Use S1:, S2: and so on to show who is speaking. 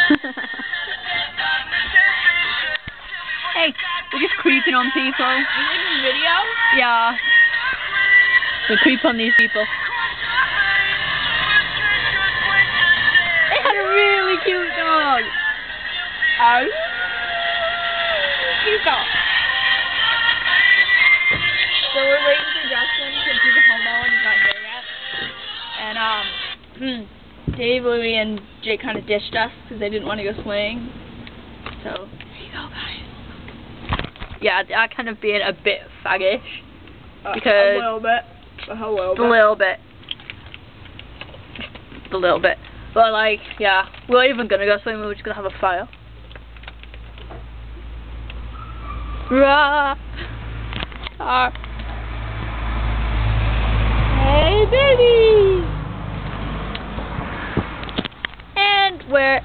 S1: Hey, we're just creeping on people.
S2: Are you making a video?
S1: Yeah. We creep on these people. They had a really cute dog.
S2: Oh. Cute dog. So we're waiting for Justin to do the homo and he's not here yet. And Dave, Louie, and Jake kind of dished us because they didn't want to go swing. So there you go, guys.
S1: Yeah, they're kind of being a bit faggish.
S2: A
S1: Because
S2: little bit. A little bit.
S1: a little bit. A little bit. But like, yeah, we're not even gonna go swimming, we're just gonna have a fire. Rah! Hey baby! And we're